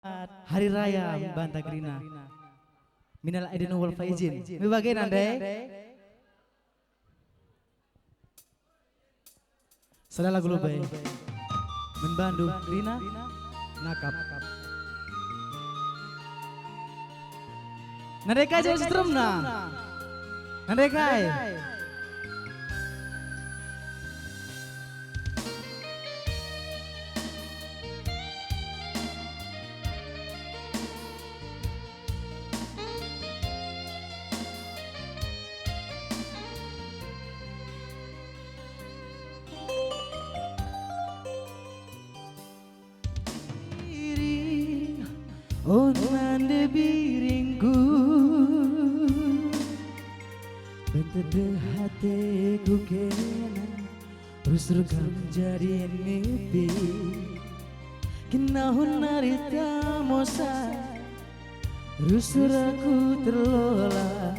Hari Raya Bantagrina. Minal aidin wal faizin. Mibagian andai. Salah lagu lebay. Membantu Rina nakap. Nandekai jadi setrumna. Nandekai. Onande biringku Bentede hatiku kena Rusrukan jadi mimpi Kinahun narita mosa Rusuraku terlola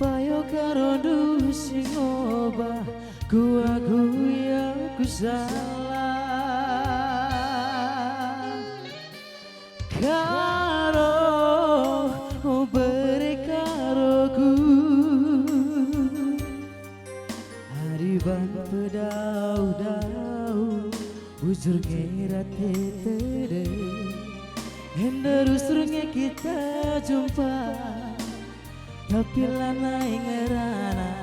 Payo karodu singoba Ku yang ku salah Karo beri karoku Hariban pedau-dau Ujur ngerat tere Henda rusurnya kita jumpa Tapi lana ingerana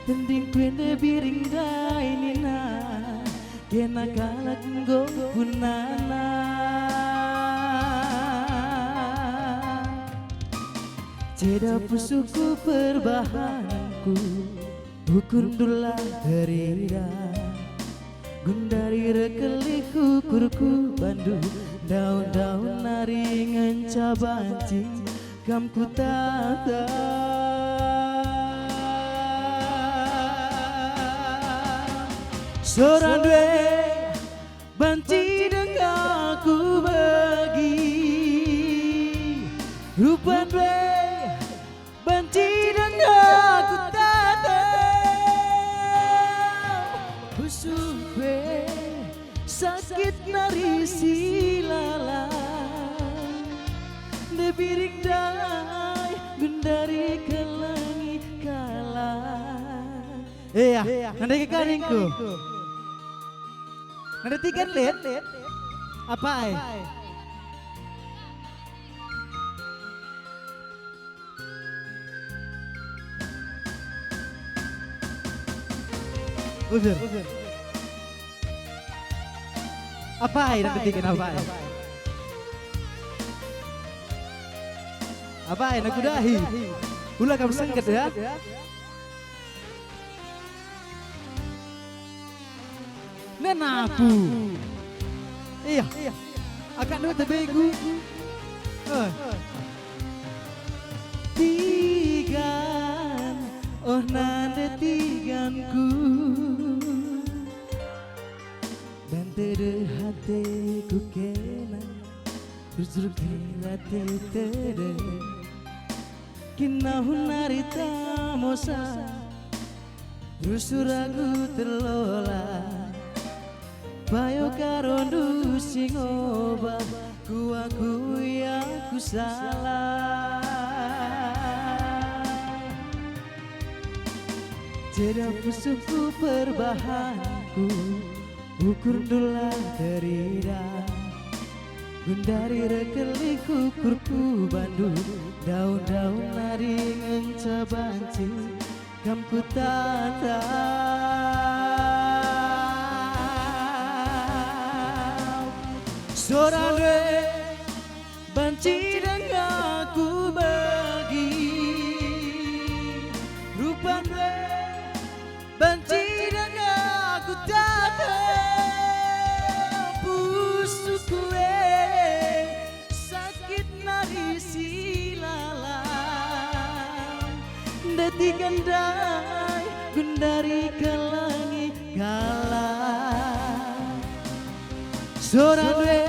Tending kwende biring dainina Kena kalak nggo punana Ceda pusuku perbahanku Hukundulah derira Gundari rekeliku kurku bandu Daun-daun nari ngencabanci Kamku tata Seorang dua banci dengan aku bagi Rupa dua banci dan aku tatap Busuk gue sakit nari silala Debirik dai gundari ke langit kalah Iya, nanti ke kaningku Nanti tiga lihat Apa ay? Uzur. Apa ay? Nanti tiga apa ay? Apa ay? Nakudahi. Ulah kamu sengket ya. Nenaku. Iya. Akan dua tebegu. Tigan, oh nande tiganku. Bantere hatiku kena, rusur kena tere. Kinahun narita mosa, rusur aku terlola. Bayo karondu singoba ku yang ku salah Jeda pusuku perbahanku Ukur dulah derida Gundari rekeliku kurku bandu Daun-daun nari ngencabanci Kamku tatap Seorang dua banci dengan aku bagi Rupa dua banci dengan aku tatap Pusuk gue sakit nari silalang Detik gandai gundari ke langit kalah Seorang dua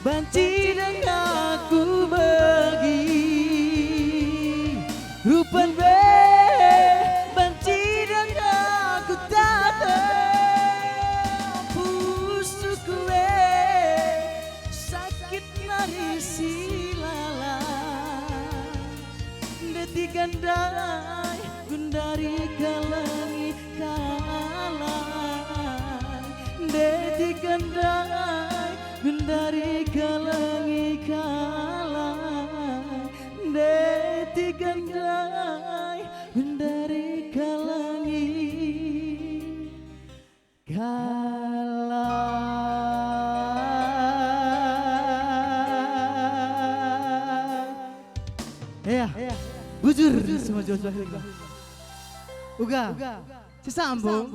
banci dengan aku bagi Rupa dua banci dengan aku tatap Pusuk gue gandai gundari kalangi kalang deti gandai gundari kalangi kalang deti gandai gundari kalangi kalang. Ya, bujur semua jual-jual. Uga, sesambung.